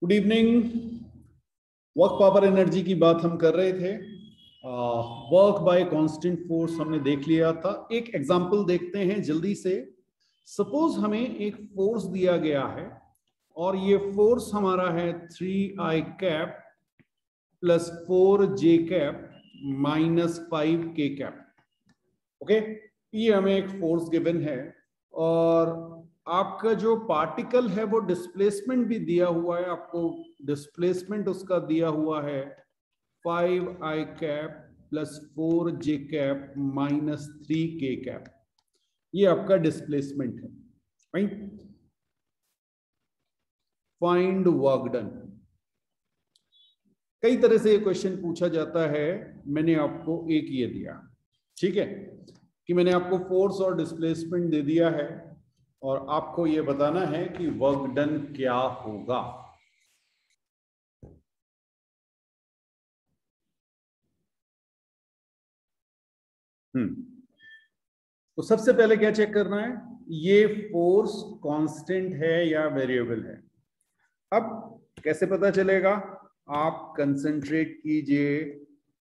Good evening. Work power energy की बात हम कर रहे थे। वर्क बाय कांस्टेंट फोर्स हमने देख लिया था। एक एग्जांपल देखते हैं जल्दी से। सपोज हमें एक फोर्स दिया गया है और ये फोर्स हमारा है 3i cap plus 4j cap minus 5k cap. Okay, ये हमें एक फोर्स गिवन है और आपका जो पार्टिकल है वो डिस्प्लेसमेंट भी दिया हुआ है। आपको डिस्प्लेसमेंट उसका दिया हुआ है 5i cap plus 4j cap minus 3k cap. ये आपका डिस्प्लेसमेंट है। Right, find work done. कई तरह से ये क्वेश्चन पूछा जाता है। मैंने आपको एक ये दिया, ठीक है, कि मैंने आपको फोर्स और डिस्प्लेसमेंट दे दिया है और आपको ये बताना है कि वर्क डन क्या होगा। तो सबसे पहले क्या चेक करना है, ये फोर्स कांस्टेंट है या वेरिएबल है। अब कैसे पता चलेगा, आप कंसंट्रेट कीजिए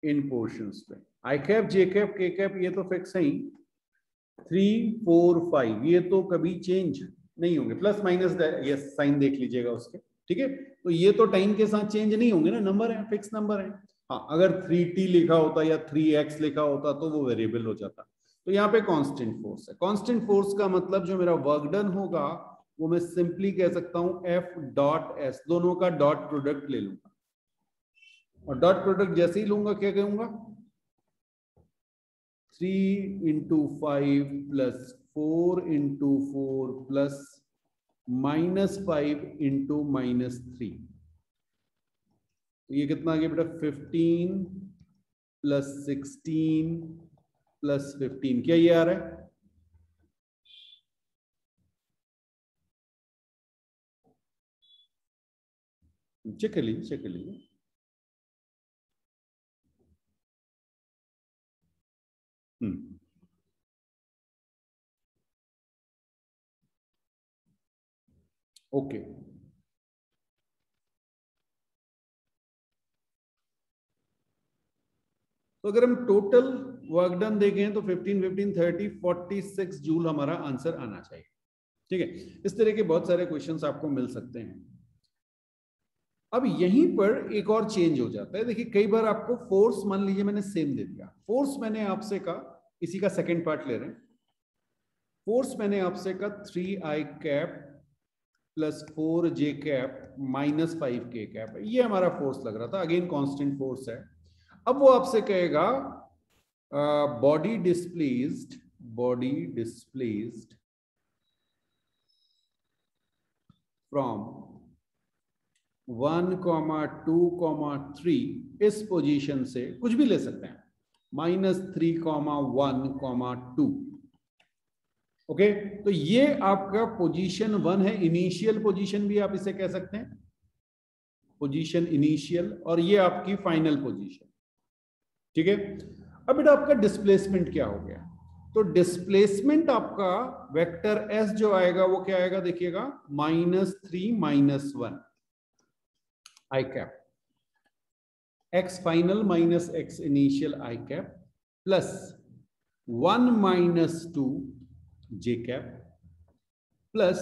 इन पोर्शंस पे। आई कैप, जे कैप, के कैप ये तो फिक्स है ही। 3 4 5 ये तो कभी चेंज नहीं होंगे। प्लस माइनस ये साइन देख लीजिएगा उसके, ठीक है। तो ये तो टाइम के साथ चेंज नहीं होंगे ना, नंबर है, फिक्स नंबर है। हाँ, अगर 3t लिखा होता या 3x लिखा होता तो वो वेरिएबल हो जाता। तो यहाँ पे कांस्टेंट फोर्स है। कांस्टेंट फोर्स का मतलब जो मेरा वर्क डन होगा वो मैं सिंपली कह सकता हूं F डॉट S। दोनों का डॉट प्रोडक्ट ले लूंगा और डॉट प्रोडक्ट जैसे ही लूंगा क्या कहूंगा, 3 into 5 plus 4 into 4 plus minus 5 into minus 3। तो ये कितना आ गया बेटा, 15 प्लस 16 प्लस 15। क्या ये आ रहा है? चेक कर लीजिए, चेक कर लीजिए। ओके, तो अगर हम टोटल वर्क डन देखें तो 15 15 30 46 जूल हमारा आंसर आना चाहिए। ठीक है, इस तरह के बहुत सारे क्वेश्चंस आपको मिल सकते हैं। अब यहीं पर एक और चेंज हो जाता है। देखिए, कई बार आपको फोर्स, मान लीजिए मैंने सेम दे दिया फोर्स, मैंने आपसे कहा, इसी का सेकंड पार्ट ले रहे हैं। फोर्स मैंने आपसे कहा 3i cap plus 4j cap minus 5k cap. ये हमारा फोर्स लग रहा था, अगेन कांस्टेंट फोर्स है। अब वो आपसे कहेगा बॉडी डिस्प्लेस्ड फ्रॉम 1,2,3 इस पोजीशन से, कुछ भी ले सकते हैं, -3,1,2। ओके, तो ये आपका पोजीशन 1 है, इनिशियल पोजीशन भी आप इसे कह सकते हैं, पोजीशन इनिशियल, और ये आपकी फाइनल पोजीशन। ठीक है, अब बेटा आपका डिस्प्लेसमेंट क्या हो गया? तो डिस्प्लेसमेंट आपका वेक्टर एस जो आएगा वो क्या आएगा, देखिएगा, -3 -1 I cap, x final minus x initial I cap plus 1 -2 J cap plus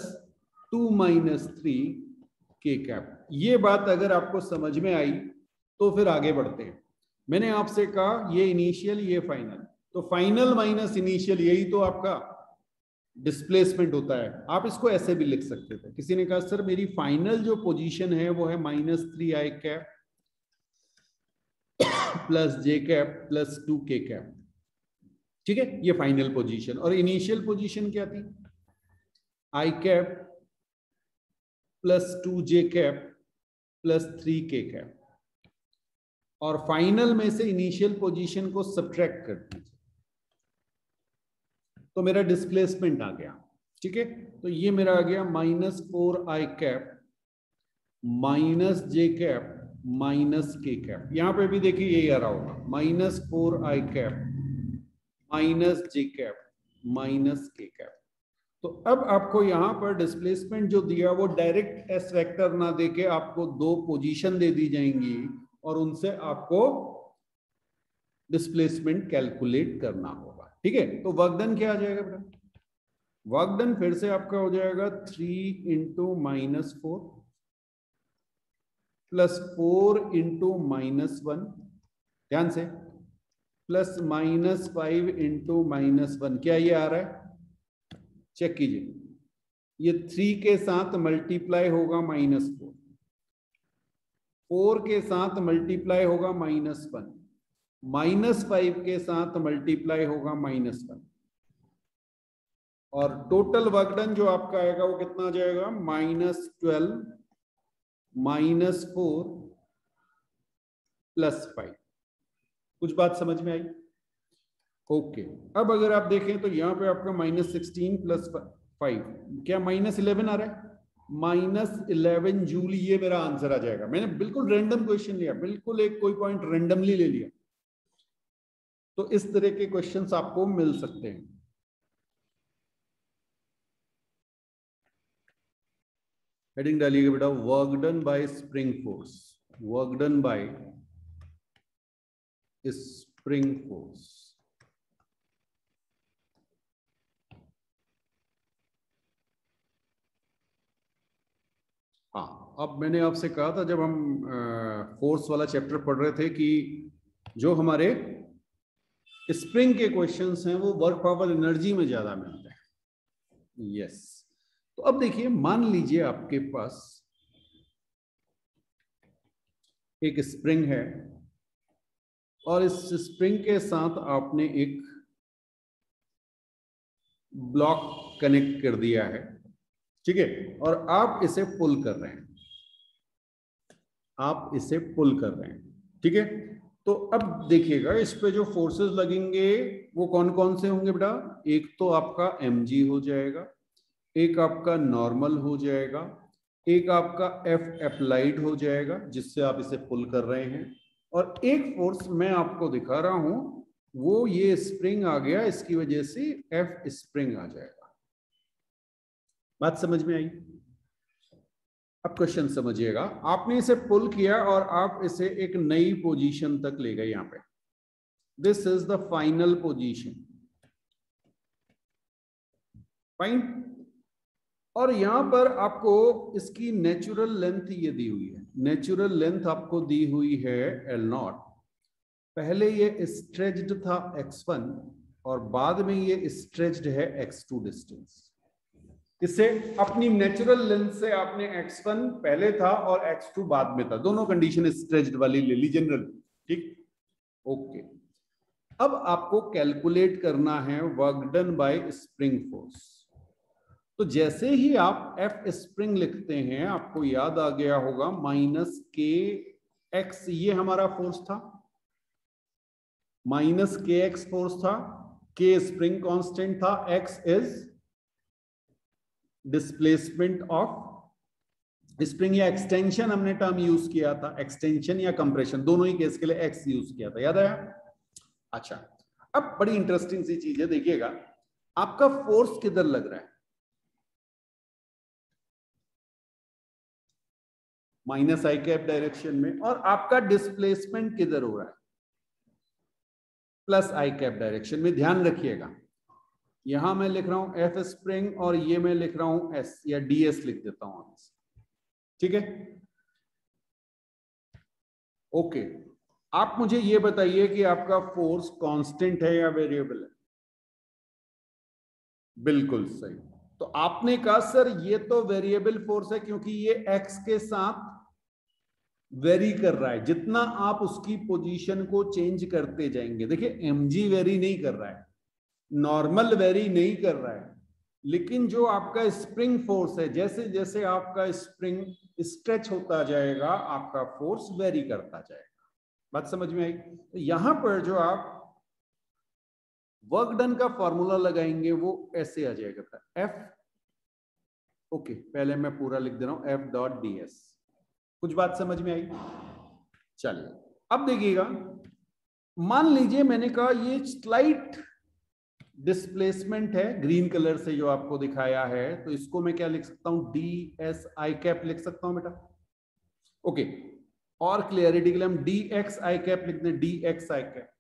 2 -3 के कैप। ये बात अगर आपको समझ में आई तो फिर आगे बढ़ते हैं। मैंने आपसे कहा ये इनिशियल, ये फाइनल, तो फाइनल माइनस इनिशियल यही तो आपका डिस्प्लेसमेंट होता है। आप इसको ऐसे भी लिख सकते थे। किसी ने कहा सर मेरी फाइनल जो पोजीशन है वो है -3i cap plus J cap plus 2k cap. ठीक है, ये फाइनल पोजीशन। और इनिशियल पोजीशन क्या थी, I cap plus 2j cap plus 3k cap. और फाइनल में से इनिशियल पोजीशन को सब्ट्रैक्ट कर दीजिए तो मेरा डिस्प्लेसमेंट आ गया। ठीक है, तो ये मेरा आ गया -4i कैप माइनस जे कैप माइनस के कैप। यहां पे भी देखिए यही आ रहा होगा, -4i कैप माइनस जे कैप माइनस के कैप। तो अब आपको यहां पर डिस्प्लेसमेंट जो दिया वो डायरेक्ट एस वेक्टर ना देके आपको दो पोजीशन दे दी जाएंगी और उनसे आपको डिस्प्लेसमेंट कैलकुलेट करना होगा। ठीक है, तो वर्क डन क्या आ जाएगा बेटा? वर्क डन फिर से आपका हो जाएगा 3 इंटू -4 प्लस 4 इंटू -1, ध्यान से, प्लस -5 इंटू -1। क्या ये आ रहा है? चेक कीजिए, ये 3 के साथ मल्टीप्लाई होगा -4, 4 के साथ मल्टीप्लाई होगा -1, -5 के साथ मल्टीप्लाई होगा -1, और टोटल वर्क डन जो आपका आएगा वो कितना आ जाएगा? -12 -4 +5। कुछ बात समझ में आई? ओके, अब अगर आप देखें तो यहां पे आपका -16 + 5 क्या -11 आ रहा है? -11 जूल ये मेरा आंसर आ जाएगा। मैंने बिल्कुल रैंडम क्वेश्चन लिया, बिल्कुल एक कोई पॉइंट रैंडमली ले लिया। तो इस तरह के क्वेश्चंस आपको मिल सकते हैं। हेडिंग डालिएगा बेटा, work done by spring force, work done by spring force. हाँ, अब मैंने आपसे कहा था जब हम फोर्स वाला चैप्टर पढ़ रहे थे कि जो हमारे स्प्रिंग के क्वेश्चंस हैं वो वर्क पावर एनर्जी में ज्यादा मिलते हैं। यस, तो अब देखिए, मान लीजिए आपके पास एक स्प्रिंग है और इस स्प्रिंग के साथ आपने एक ब्लॉक कनेक्ट कर दिया है, ठीक है, और आप इसे पुल कर रहे हैं, आप इसे पुल कर रहे हैं, ठीक है। तो अब देखिएगा, इस पे जो फोर्सेस लगेंगे वो कौन कौन से होंगे बेटा? एक तो आपका mg हो जाएगा, एक आपका नॉर्मल हो जाएगा, एक आपका F अप्लाइड हो जाएगा जिससे आप इसे पुल कर रहे हैं, और एक फोर्स मैं आपको दिखा रहा हूं, वो ये स्प्रिंग आ गया, इसकी वजह से F स्प्रिंग आ जाएगा। बात समझ में आई? अब क्वेश्चन समझिएगा, आपने इसे पुल किया और आप इसे एक नई पोजीशन तक ले गए। यहां पे this is the final position, fine. और यहां पर आपको इसकी नेचुरल लेंथ ये दी हुई है, नेचुरल लेंथ आपको दी हुई है L0। पहले ये स्ट्रेच्ड था x1 और बाद में ये स्ट्रेच्ड है x2 डिस्टेंस। इससे अपनी नेचुरल लेंथ से आपने x1 पहले था और x2 बाद में था, दोनों कंडीशन स्ट्रेच्ड वाली ले ली जनरल, ठीक, ओके। अब आपको कैलकुलेट करना है work done by spring force. तो जैसे ही आप F स्प्रिंग लिखते हैं, आपको याद आ गया होगा -kx, ये हमारा फोर्स था, -kx फोर्स था, k स्प्रिंग कांस्टेंट था, x is displacement of spring, या एक्सटेंशन हमने टर्म यूज किया था, एक्सटेंशन या कंप्रेशन, दोनों ही केस के लिए x यूज किया था, याद आया? अच्छा, अब बड़ी इंटरेस्टिंग सी चीज है, देखिएगा, आपका फोर्स किधर लग रहा है? -i डायरेक्शन में, और आपका डिस्प्लेसमेंट किधर हो रहा है? +i डायरेक्शन में। ध्यान रखिएगा, यहां मैं लिख रहा हूं F स्प्रिंग और ये मैं लिख रहा हूं S या ds लिख देता हूं, ठीक है, ओके। आप मुझे ये बताइए कि आपका फोर्स कांस्टेंट है या वेरिएबल है? बिल्कुल सही। तो आपने कहा सर ये तो वेरिएबल फोर्स है क्योंकि ये x के साथ वेरी कर रहा है, जितना आप उसकी पोजीशन को चेंज करते जाएंगे। देखिए mg वेरी नहीं कर रहा है, नॉर्मल वेरी नहीं कर रहा है, लेकिन जो आपका स्प्रिंग फोर्स है, जैसे जैसे आपका स्प्रिंग स्ट्रेच होता जाएगा आपका फोर्स वेरी करता जाएगा। बात समझ में आई? तो यहां पर जो आप वर्क डन का फॉर्मूला लगाएंगे वो ऐसे आ जाएगा, F, ओके, पहले मैं पूरा लिख दे रहा हूं, F.ds। कुछ बात समझ में आई? चलिए अब देखिएगा, मान लीजिए मैंने कहा ये स्लाइट डिस्प्लेसमेंट है ग्रीन कलर से जो आपको दिखाया है, तो इसको मैं क्या लिख सकता हूं, डी एस आई कैप लिख सकता हूं बेटा। ओके, और क्लियरिटी के लिए हम डी एक्स आई कैप लिख दें, डी एक्स आई कैप।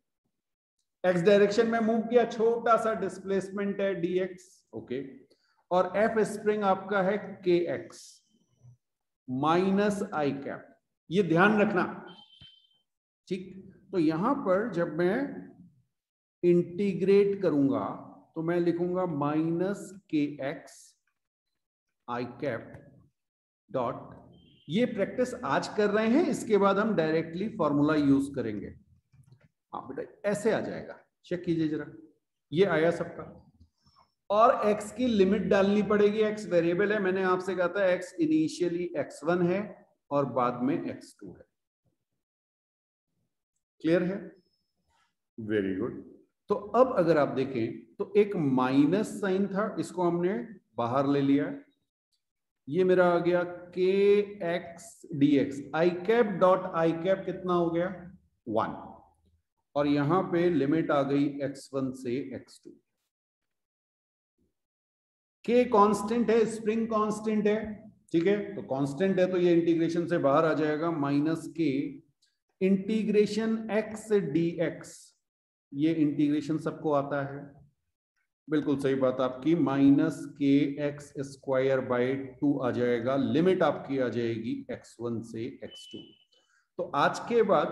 एक्स डायरेक्शन में मूव किया, छोटा सा डिस्प्लेसमेंट है डी एक्स। ओके, और एफ स्प्रिंग आपका है के एक्स माइनस आई कैप, ये ध्यान रखना, ठीक। तो यहां पर जब मैं इंटीग्रेट करूंगा तो मैं लिखूंगा माइनस के एक्स आई कैप डॉट, ये प्रैक्टिस आज कर रहे हैं, इसके बाद हम डायरेक्टली फॉर्मूला यूज करेंगे। हाँ बेटा ऐसे आ जाएगा, चेक कीजिए जरा, ये आया सबका। और x की लिमिट डालनी पड़ेगी, x वेरिएबल है, मैंने आपसे कहा था x इनिशियली x1 है और बाद में x2 है। क्लियर है? Very good. तो अब अगर आप देखें तो एक माइनस साइन था, इसको हमने बाहर ले लिया, ये मेरा आ गया के x D x, I cap dot I cap कितना हो गया 1, और यहां पे लिमिट आ गई x1 से x2। के कांस्टेंट है, स्प्रिंग कांस्टेंट है, ठीक है, तो कांस्टेंट है तो ये इंटीग्रेशन से बाहर आ जाएगा, माइनस के इंटीग्रेशन x से dx, ये इंटीग्रेशन सबको आता है, बिल्कुल सही बात आपकी, माइनस के एक्स स्क्वायर बाई 2 आ जाएगा, लिमिट आपकी आ जाएगी x1 से x2। तो आज के बाद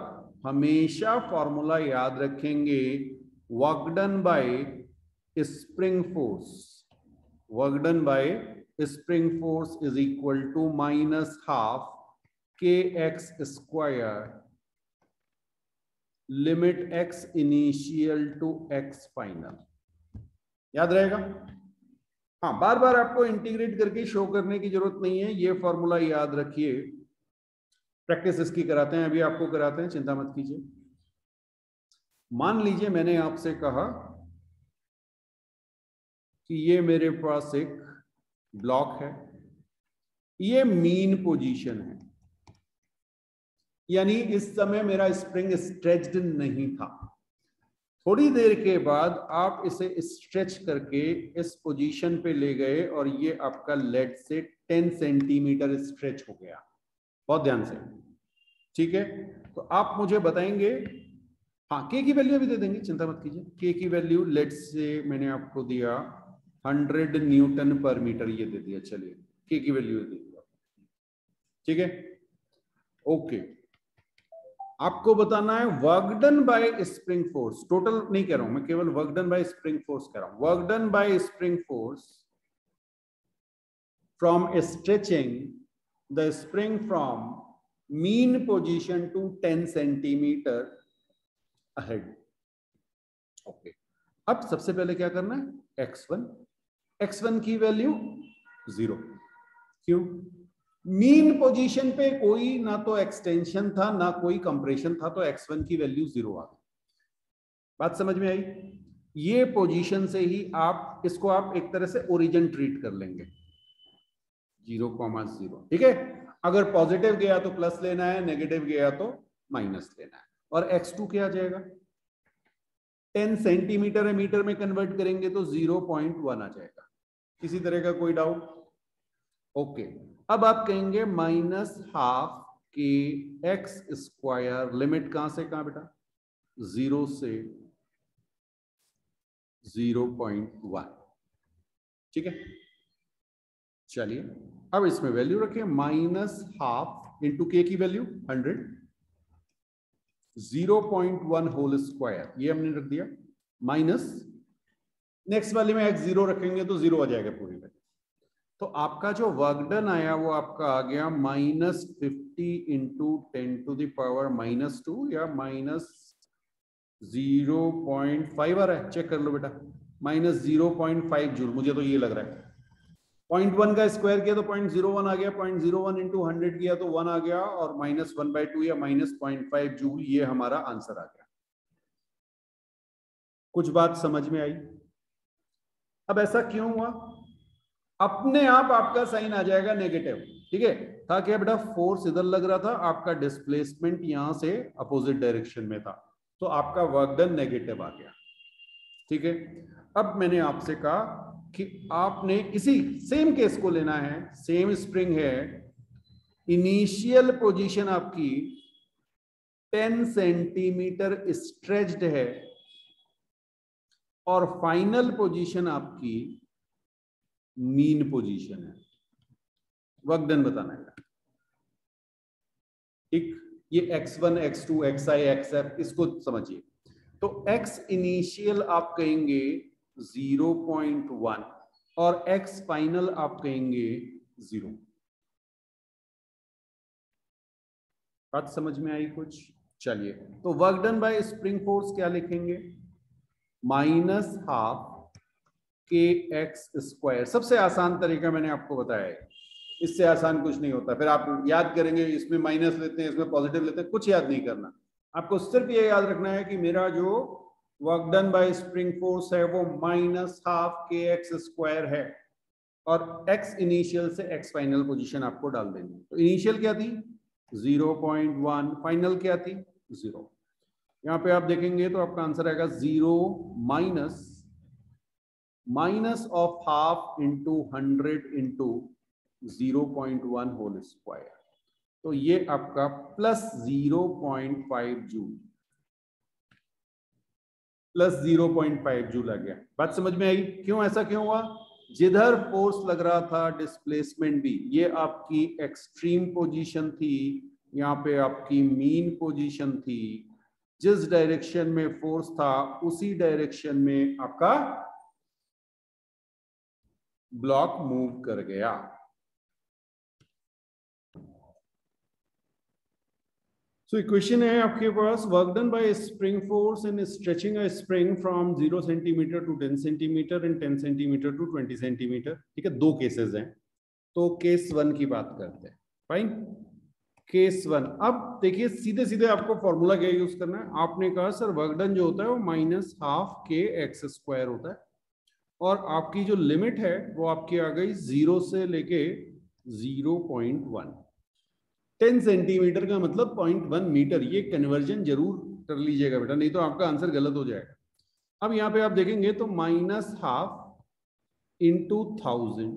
हमेशा फॉर्मूला याद रखेंगे, work done by spring force, work done by spring force is equal to minus half K x square limit x initial to x final. याद रहेगा? हाँ, बार बार आपको इंटीग्रेट करके शो करने की जरूरत नहीं है, ये फॉर्मूला याद रखिए, प्रैक्टिस इसकी कराते हैं, अभी आपको कराते हैं, चिंता मत कीजिए। मान लीजिए मैंने आपसे कहा कि ये मेरे पास एक ब्लॉक है, ये मीन पोजीशन है, यानी इस समय मेरा स्प्रिंग स्ट्रेच्ड नहीं था। थोड़ी देर के बाद आप इसे स्ट्रेच करके इस पोजीशन पे ले गए और ये आपका लेट से 10 सेंटीमीटर स्ट्रेच हो गया, बहुत ध्यान से, ठीक है। तो आप मुझे बताएंगे, हाँ के की वैल्यू भी दे देंगे, चिंता मत कीजिए, के की वैल्यू लेट से मैंने आपको दिया 100 न्यूटन पर मीटर, ये दे दिया, चलिए के की वैल्यू दे दिया, ठीक है। ओके, आपको बताना है work done by spring force, total नहीं कह रहा हूं मैं, केवल work done by spring force कह रहा हूं, work done by spring force from stretching the spring from mean position to 10 centimetre ahead. Okay, अब सबसे पहले क्या करना है, x1 की वैल्यू 0, क्यों? मीन पोजीशन पे कोई ना तो एक्सटेंशन था ना कोई कंप्रेशन था, तो x1 की वैल्यू 0 आ गई। बात समझ में आई? ये पोजीशन से ही आप इसको आप एक तरह से ओरिजिन ट्रीट कर लेंगे, 0,0, ठीक है। अगर पॉजिटिव गया तो प्लस लेना है, नेगेटिव गया तो माइनस लेना है, और x2 क्या आ जाएगा, 10 सेंटीमीटर है, मीटर में कन्वर्ट करेंगे तो 0.1 आ जाएगा। किसी तरह का कोई डाउट? ओके, अब आप कहेंगे minus half K x square, limit कहां से कहां बेटा, 0 से 0.1, ठीक है। चलिए अब इसमें वैल्यू रखें, माइनस हाफ इंटू के की वैल्यू 100, 0.1 होल स्क्वायर, ये हमने रख दिया, माइनस नेक्स्ट वाले में x 0 रखेंगे तो 0 आ जाएगा पूरी में। तो आपका जो वर्क डन आया वो आपका आ गया -50 इंटू 10⁻⁻², या -0.5 आ रहा है, चेक कर लो बेटा, -0.5 जूल, मुझे तो ये लग रहा है। 0.1 का स्क्वायर किया तो 0.01 आ गया, 0.01 इंटू 100 किया तो 1 आ गया, और -1/2 या -0.5 जूल, ये हमारा आंसर आ गया। कुछ बात समझ में आई? अब ऐसा क्यों हुआ? अपने आप आपका साइन आ जाएगा नेगेटिव, ठीक है, था क्या बेटा, फोर्स इधर लग रहा था, आपका डिस्प्लेसमेंट यहां से अपोजिट डायरेक्शन में था, तो आपका वर्क डन नेगेटिव आ गया। ठीक है, अब मैंने आपसे कहा कि आपने इसी सेम केस को लेना है, सेम स्प्रिंग है, इनिशियल पोजीशन आपकी 10 सेंटीमीटर स्ट्रेच्ड है और फाइनल पोजीशन आपकी मीन पोजीशन है। वर्क डन बताना है, ठीक। ये x1, x2, xi, xf इसको समझिए। तो x इनिशियल आप कहेंगे 0.1 और x फाइनल आप कहेंगे 0। बात समझ में आई कुछ? चलिए, तो work done by spring force क्या लिखेंगे? -12 kx²। सबसे आसान तरीका मैंने आपको बताया है, इससे आसान कुछ नहीं होता। फिर आप याद करेंगे इसमें माइनस लेते हैं, इसमें पॉजिटिव लेते हैं, कुछ याद नहीं करना। आपको सिर्फ ये याद रखना है कि मेरा जो work done by spring force है वो -12 kx² है और x इनिशियल से x फाइनल पोजीशन आपको डाल देनी है। तो इनिशियल क्या थी? 0.1, फाइनल क्या थी? 0। यहाँ पे आप देखेंगे तो आपका आंसर आएगा 0 minus of half into 100 into 0.1 whole square. तो ये आपका +0.5 जूल, +0.5 जूल आ गया। बात समझ में आई? क्यों ऐसा क्यों हुआ? जिधर फोर्स लग रहा था डिस्प्लेसमेंट भी, ये आपकी एक्सट्रीम पोजीशन थी, यहाँ पे आपकी मीन पोजीशन थी। जिस डायरेक्शन में फोर्स था उसी डायरेक्शन में आपका ब्लॉक मूव कर गया। सो इक्वेशन है आपके पास, work done by spring force in stretching a spring from 0 centimetre to 10 centimetre and 10 centimetre to 20 centimetre. ठीक है, दो केसेस हैं, तो केस 1 की बात करते हैं। Fine, case 1। अब देखिए सीधे सीधे आपको फॉर्मूला क्या यूज करना है। आपने कहा सर वर्क डन जो होता है वो -12 kx² होता है और आपकी जो लिमिट है वो आपकी आ गई 0 से लेके 0.1। 10 सेंटीमीटर का मतलब 0.1 मीटर। ये कन्वर्जन जरूर कर लीजिएगा बेटा, नहीं तो आपका आंसर गलत हो जाएगा। अब यहाँ पे आप देखेंगे तो -12 इंटू 1000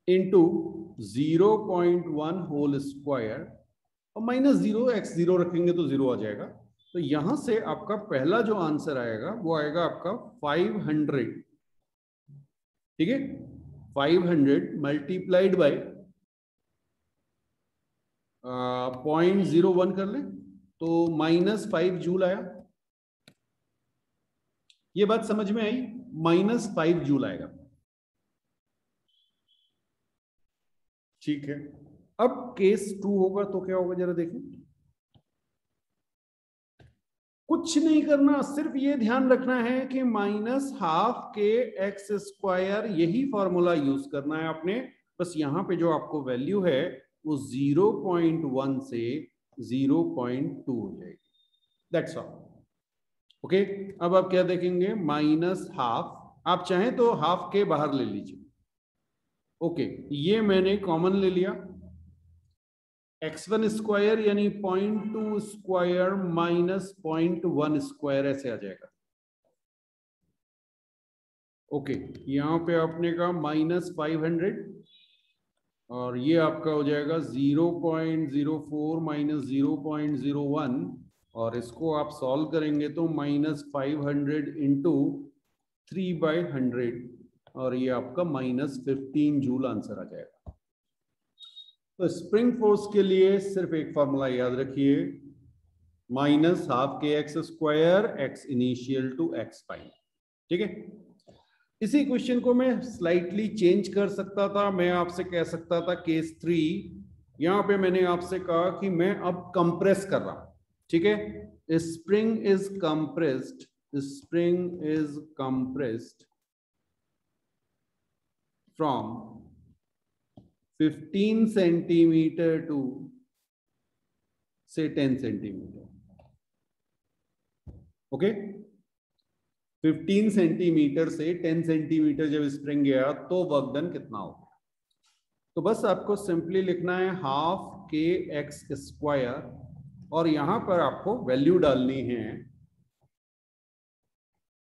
इंटू 0.1 होल स्क्वायर और -0 x0 रखेंगे तो 0 आ जाएगा। तो यहां से आपका पहला जो आंसर आएगा वो आएगा आपका 500। ठीक है, 500 मल्टीप्लाइड बाय 0.01 कर ले तो -5 जूल आया। ये बात समझ में आई? -5 जूल आएगा। ठीक है, अब केस 2 होगा तो क्या होगा जरा देखें। कुछ नहीं करना, सिर्फ ये ध्यान रखना है कि -12 kx², यही फॉर्मूला यूज करना है आपने। बस यहां पे जो आपको वैल्यू है वो 0.1 से 0.2 हो जाएगी। That's all. ओके, अब आप क्या देखेंगे? -12, आप चाहें तो हाफ के बाहर ले लीजिए। ओके, ये मैंने कॉमन ले लिया, x1² यानी 0.2² माइनस 0.1² ऐसे आ जाएगा। ओके, यहां पे आपने कहा -500 और ये आपका हो जाएगा 0.04 माइनस 0.01 और इसको आप सॉल्व करेंगे तो -500 इंटू 3/100 और ये आपका -15 जूल आंसर आ जाएगा। तो स्प्रिंग फोर्स के लिए सिर्फ एक फॉर्मूला याद रखिए, -12 kx² x initial to x final. ठीक है, इसी क्वेश्चन को मैं स्लाइटली चेंज कर सकता था। मैं आपसे कह सकता था केस 3, यहां पे मैंने आपसे कहा कि मैं अब कंप्रेस कर रहा हूं। ठीक है, spring is compressed, spring is compressed from 15 centimetre to से 10 सेंटीमीटर। ओके, 15 सेंटीमीटर से 10 सेंटीमीटर जब स्प्रिंग गया तो वर्क डन कितना होगा? तो बस आपको सिंपली लिखना है 12 kx² और यहां पर आपको वैल्यू डालनी है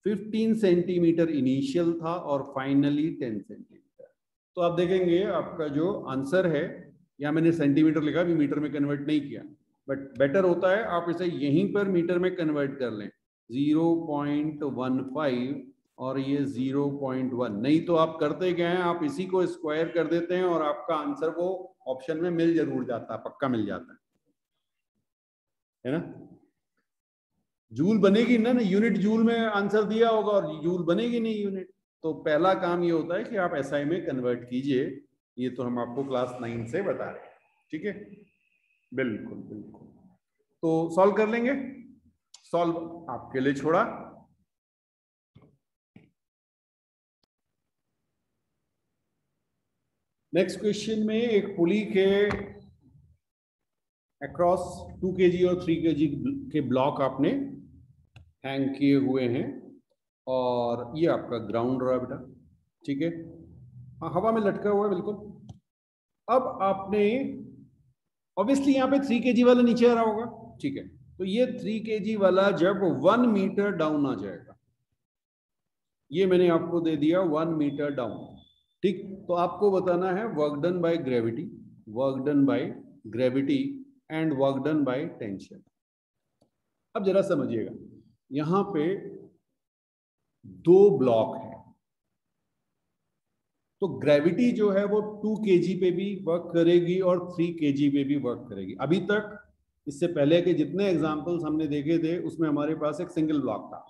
15 सेंटीमीटर इनिशियल था और फाइनली 10 सेंटीमीटर। तो आप देखेंगे आपका जो आंसर है, यहाँ मैंने सेंटीमीटर लिखा, अभी मीटर में कन्वर्ट नहीं किया, बट बेटर होता है आप इसे यहीं पर मीटर में कन्वर्ट कर लें। 0.15 और ये 0.1, नहीं तो आप करते क्या है, आप इसी को स्क्वायर कर देते हैं और आपका आंसर वो ऑप्शन में मिल जरूर जाता है, पक्का मिल जाता है ना। जूल बनेगी ना, यूनिट जूल में आंसर दिया होगा और जूल बनेगी नहीं यूनिट। तो पहला काम ये होता है कि आप एसआई में कन्वर्ट कीजिए, ये तो हम आपको क्लास 9 से बता रहे हैं, ठीक है। बिल्कुल बिल्कुल, तो सॉल्व कर लेंगे, सॉल्व आपके लिए छोड़ा। नेक्स्ट क्वेश्चन में एक पुली के अक्रॉस 2 kg और 3 kg के ब्लॉक आपने हैंग किए हुए हैं और ये आपका ग्राउंड रहा बेटा, ठीक है, हाँ हवा में लटका हुआ है बिल्कुल। अब आपने ऑब्वियसली यहाँ पे 3 kg वाला नीचे आ रहा होगा, ठीक है, तो ये 3 kg वाला जब 1 मीटर डाउन आ जाएगा, ये मैंने आपको दे दिया 1 मीटर डाउन, ठीक, तो आपको बताना है work done by gravity, work done by gravity and work done by tension. अब जरा समझिएगा, यहां पे 2 ब्लॉक है, तो ग्रेविटी जो है वो 2 kg पे भी वर्क करेगी और 3 kg पे भी वर्क करेगी। अभी तक इससे पहले के जितने एग्जांपल्स हमने देखे थे उसमें हमारे पास एक सिंगल ब्लॉक था,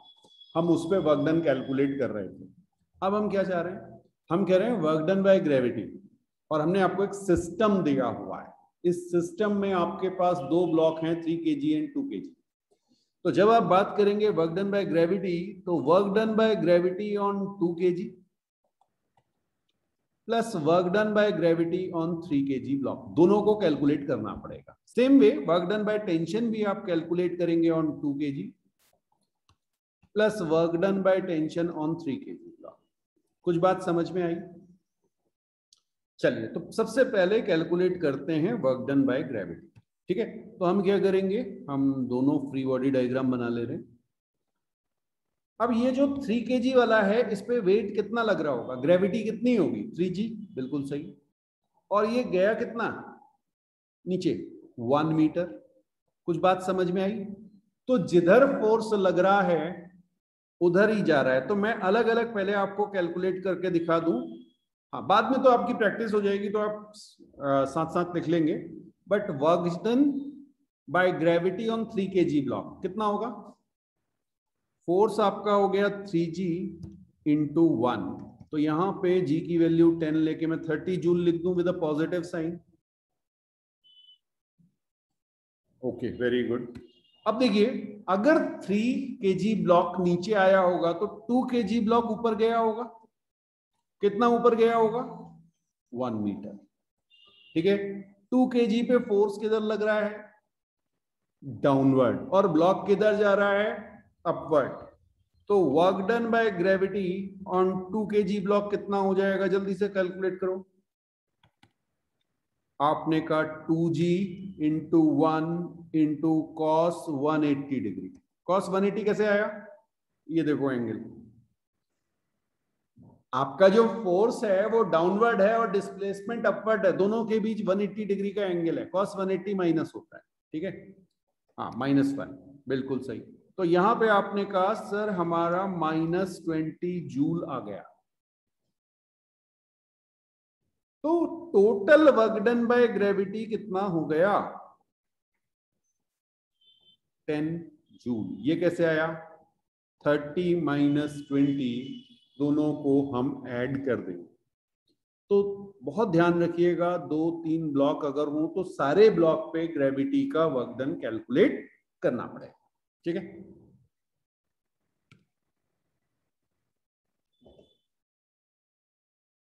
हम उस पर वर्क डन कैलकुलेट कर रहे थे। अब हम क्या चाह रहे हैं, हम कह रहे हैं वर्क डन बाय ग्रेविटी, और हमने आपको एक सिस्टम दिया हुआ है, इस सिस्टम में आपके पास 2 ब्लॉक हैं 3 kg एंड 2 kg। तो जब आप बात करेंगे वर्क डन बाय ग्रेविटी, तो work done by gravity on 2 kg plus work done by gravity on 3 kg block, दोनों को कैलकुलेट करना पड़ेगा। Same way work done by tension भी आप कैलकुलेट करेंगे on 2 kg plus work done by tension on 3 kg block. कुछ बात समझ में आई? चलिए, तो सबसे पहले कैलकुलेट करते हैं वर्क डन बाय ग्रेविटी, ठीक है। तो हम क्या करेंगे, हम दोनों फ्री बॉडी डायग्राम बना ले रहे हैं। अब ये जो 3 kg वाला है, इस पे वेट कितना लग रहा होगा, ग्रेविटी कितनी होगी 3g, बिल्कुल सही, और ये गया कितना नीचे 1 मीटर। कुछ बात समझ में आई? तो जिधर फोर्स लग रहा है उधर ही जा रहा है, तो मैं अलग अलग पहले आपको कैलकुलेट करके दिखा दूं, हाँ बाद में तो आपकी प्रैक्टिस हो जाएगी तो आप साथ साथ लिख लेंगे। But work done by gravity on 3 kg block कितना होगा, फोर्स आपका हो गया 3g इंटू 1, तो यहां पे g की वैल्यू 10 लेके मैं 30 जूल लिख दूं with a positive sign. Okay, very good. अब देखिए, अगर 3 kg ब्लॉक नीचे आया होगा तो 2 kg ब्लॉक ऊपर गया होगा, कितना ऊपर गया होगा 1 मीटर, ठीक है। 2 kg पे फोर्स किधर लग रहा है, डाउनवर्ड, और ब्लॉक किधर जा रहा है, अपवर्ड। तो work done by gravity on 2 kg block कितना हो जाएगा, जल्दी से कैलकुलेट करो। आपने कहा 2g into 1 into cos 180 degree. Cos 180 कैसे आया, ये देखो एंगल, आपका जो फोर्स है वो डाउनवर्ड है और डिस्प्लेसमेंट अपवर्ड है, दोनों के बीच 180 डिग्री का एंगल है, कॉस 180 माइनस होता है, ठीक है, हाँ -1, बिल्कुल सही। तो यहां पे आपने कहा सर हमारा -20 जूल आ गया, तो total work done by gravity कितना हो गया 10 जूल। ये कैसे आया, 30 माइनस 20, दोनों को हम ऐड कर देंगे। तो बहुत ध्यान रखिएगा, 2-3 ब्लॉक अगर हो तो सारे ब्लॉक पे ग्रेविटी का वर्क डन कैलकुलेट करना पड़ेगा, ठीक है।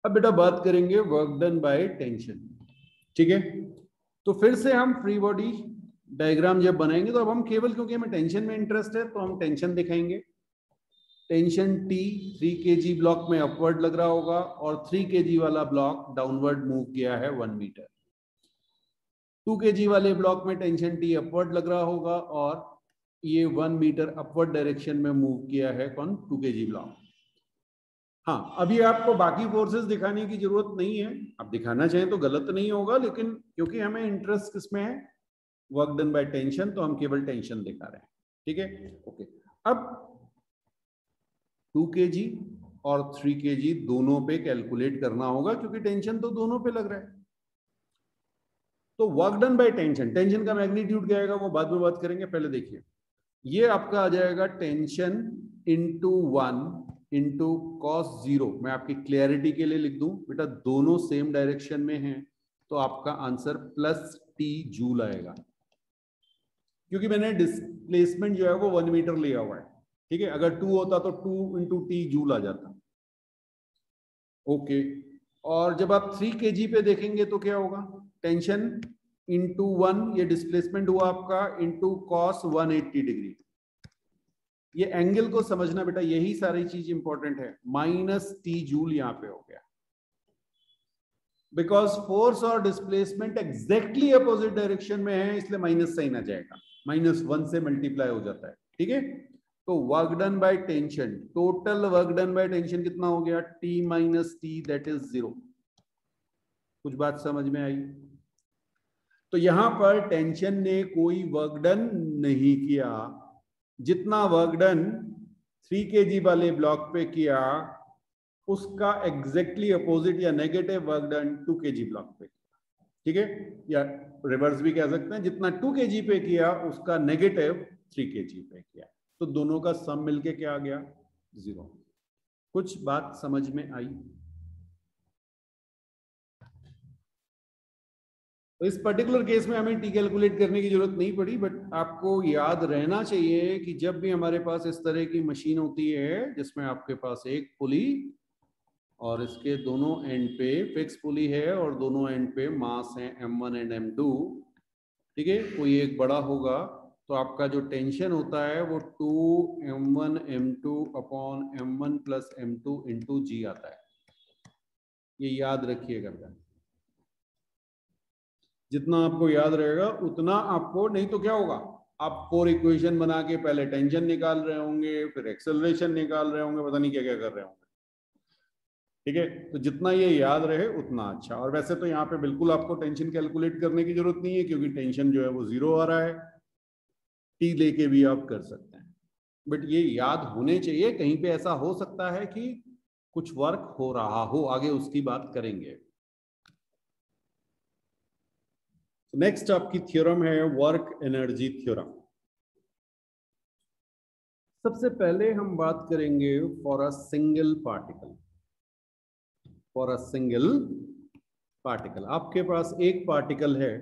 अब बेटा बात करेंगे वर्क डन बाय टेंशन, ठीक है। तो फिर से हम फ्री बॉडी डायग्राम जब बनाएंगे तो अब हम केवल, क्योंकि हमें टेंशन में इंटरेस्ट है तो हम टेंशन दिखाएंगे। टेंशन T 3 kg ब्लॉक में अपवर्ड लग रहा होगा और 3 kg वाला ब्लॉक डाउनवर्ड मूव किया है 1 मीटर। 2 kg वाले ब्लॉक में टेंशन T अपवर्ड लग रहा होगा और ये 1 मीटर अपवर्ड डायरेक्शन में मूव किया है कौन, 2 kg ब्लॉक। हाँ, अभी आपको बाकी फोर्सेस दिखाने की जरूरत नहीं है, आप दिखाना चाहें तो गलत नहीं होगा, लेकिन क्योंकि हमें इंटरेस्ट किसमें है, वर्क डन बाय टेंशन, तो हम केवल टेंशन दिखा रहे हैं। ठीक है, ओके। अब 2 kg और 3 kg दोनों पे कैलकुलेट करना होगा, क्योंकि टेंशन तो दोनों पे लग रहा है। तो work done by tension, tension का मैग्नीट्यूड क्या आएगा वो बाद में बात करेंगे, पहले देखिए ये आपका आ जाएगा टेंशन इंटू 1 इंटू कॉस 0। मैं आपकी क्लियरिटी के लिए लिख दूं बेटा, दोनों सेम डायरेक्शन में हैं, तो आपका आंसर प्लस टी जूल आएगा, क्योंकि मैंने डिस्प्लेसमेंट जो है वो 1 मीटर लिया हुआ है। ठीक है, अगर 2 होता तो 2 इंटू टी जूल आ जाता। ओके, और जब आप 3 kg पे देखेंगे तो क्या होगा, टेंशन इंटू 1, ये डिस्प्लेसमेंट हुआ आपका, इंटू कॉस 180 डिग्री। ये एंगल को समझना बेटा, यही सारी चीज इंपॉर्टेंट है। माइनस टी जूल यहां पे हो गया, बिकॉज फोर्स और डिस्प्लेसमेंट एग्जैक्टली अपोजिट डायरेक्शन में है, इसलिए माइनस साइन आ जाएगा, -1 से मल्टीप्लाई हो जाता है। ठीक है, तो work done by tension, total work done by tension कितना हो गया, T minus T, that is 0। कुछ बात समझ में आई? तो यहां पर टेंशन ने कोई वर्क डन नहीं किया, जितना वर्क डन 3 kg वाले ब्लॉक पे किया उसका एग्जैक्टली अपोजिट या negative work done 2 kg block पे किया। ठीक है, या रिवर्स भी कह सकते हैं, जितना 2 kg पे किया उसका नेगेटिव 3 kg पे किया, तो दोनों का सम मिलके क्या आ गया, 0। कुछ बात समझ में आई? तो इस पर्टिकुलर केस में हमें टी कैलकुलेट करने की जरूरत नहीं पड़ी, बट आपको याद रहना चाहिए कि जब भी हमारे पास इस तरह की मशीन होती है जिसमें आपके पास एक पुली और इसके दोनों एंड पे फिक्स पुली है और दोनों एंड पे मास है M1 एंड M2, ठीक है, कोई एक बड़ा होगा, तो आपका जो टेंशन होता है वो 2m1 m2 upon m1 plus m2 into जी आता है। ये याद रखिएगा बेटा, जितना आपको याद रहेगा उतना आपको, नहीं तो क्या होगा, आप 4 इक्वेशन बना के पहले टेंशन निकाल रहे होंगे, फिर एक्सेलरेशन निकाल रहे होंगे, पता नहीं क्या क्या कर रहे होंगे। ठीक है, तो जितना ये याद रहे उतना अच्छा। और वैसे तो यहाँ पे बिल्कुल आपको टेंशन कैलकुलेट करने की जरूरत नहीं है, क्योंकि टेंशन जो है वो 0 आ रहा है, टी लेके भी आप कर सकते हैं, बट ये याद होने चाहिए, कहीं पे ऐसा हो सकता है कि कुछ वर्क हो रहा हो, आगे उसकी बात करेंगे। नेक्स्ट आपकी थ्योरम है वर्क एनर्जी थ्योरम। सबसे पहले हम बात करेंगे for a single particle. For a single particle, आपके पास एक पार्टिकल है,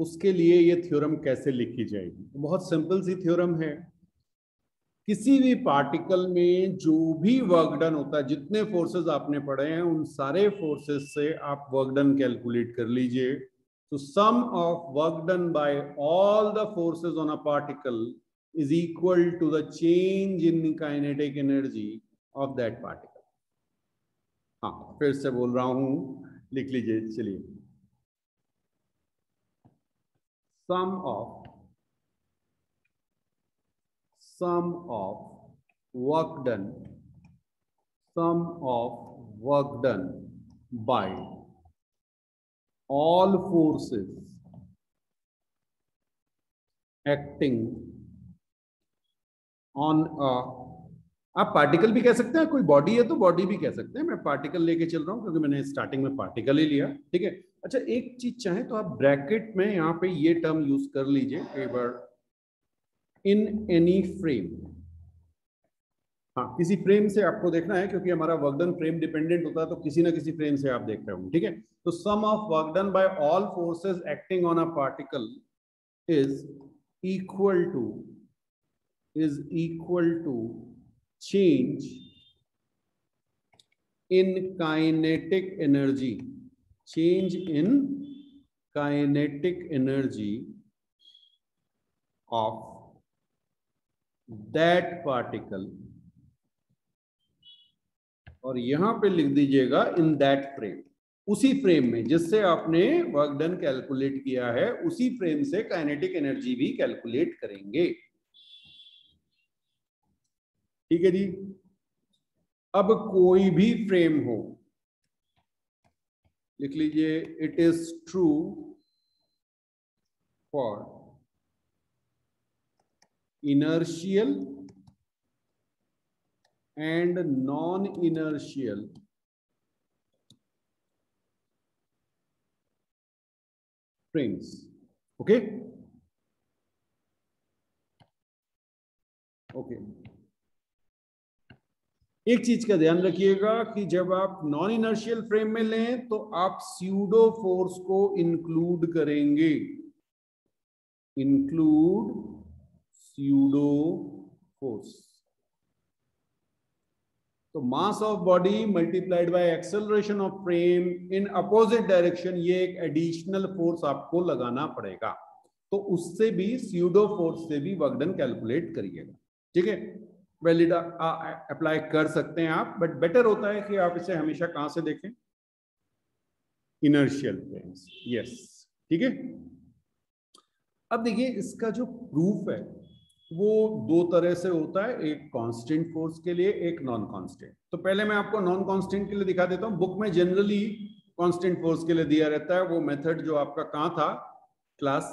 उसके लिए ये थ्योरम कैसे लिखी जाएगी? बहुत सिंपल सी थ्योरम है। किसी भी पार्टिकल में जो भी वर्क डन होता है, जितने फोर्सेस आपने पढ़े हैं उन सारे फोर्सेस से आप वर्क डन कैलकुलेट कर लीजिए। तो sum of work done by all the forces on a particle is equal to the change in kinetic energy of that particle। हाँ, फिर से बोल रहा हूं, लिख लीजिए, चलिए। sum of work done, sum of work done by all forces acting on a, आप पार्टिकल भी कह सकते हैं, कोई बॉडी है तो बॉडी भी कह सकते हैं, मैं पार्टिकल लेके चल रहा हूं क्योंकि मैंने स्टार्टिंग में पार्टिकल ही लिया। ठीक है, अच्छा एक चीज चाहे तो आप ब्रैकेट में यहाँ पे ये टर्म यूज कर लीजिए कई बार, इन एनी फ्रेम। हाँ, किसी फ्रेम से आपको देखना है, क्योंकि हमारा वर्क डन फ्रेम डिपेंडेंट होता है, तो किसी ना किसी फ्रेम से आप देख रहे होंगे। ठीक है, तो sum of work done by all forces acting on a particle is equal to change in kinetic energy, change in kinetic energy of that particle, और यहां पे लिख दीजिएगा इन दैट फ्रेम। उसी फ्रेम में जिससे आपने वर्क डन कैलकुलेट किया है, उसी फ्रेम से काइनेटिक एनर्जी भी कैलकुलेट करेंगे। ठीक है जी। अब कोई भी फ्रेम हो, लिख लीजिए, it is true for inertial and non inertial frames. Okay okay. एक चीज का ध्यान रखिएगा कि जब आप नॉन इनर्शियल फ्रेम में लें तो आप स्यूडो फोर्स को इंक्लूड करेंगे, इंक्लूड स्यूडो फोर्स। तो mass of body multiplied by acceleration of frame in opposite direction, ये एक एडिशनल फोर्स आपको लगाना पड़ेगा। तो उससे भी स्यूडो फोर्स से भी वर्क डन कैलकुलेट करिएगा। ठीक है, वैलिड अप्लाई कर सकते हैं आप, बट बेटर होता है कि आप इसे हमेशा कहां से देखें, इनर्शियल फ्रेम्स। यस, ठीक है। अब देखिए इसका जो प्रूफ है वो दो तरह से होता है, एक कांस्टेंट फोर्स के लिए, एक नॉन कांस्टेंट। तो पहले मैं आपको नॉन कांस्टेंट के लिए दिखा देता हूं। बुक में जनरली कांस्टेंट फोर्स के लिए दिया रहता है वो मेथड जो आपका कहां था, क्लास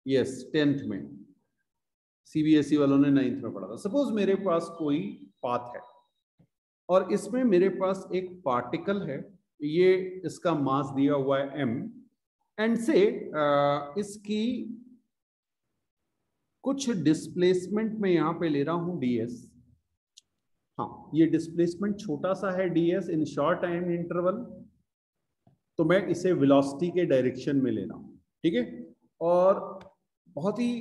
10th में, सीबीएसई वालों ने 9th में पढ़ा था। सपोज मेरे पास कोई पाथ है और इसमें मेरे पास एक पार्टिकल है, ये इसका मास दिया हुआ है m, एंड से इसकी कुछ डिस्प्लेसमेंट में यहां पे ले रहा हूं ds। हाँ, ये डिस्प्लेसमेंट छोटा सा है ds in short time interval, तो मैं इसे वेलोसिटी के डायरेक्शन में ले रहा हूं। ठीक है, और बहुत ही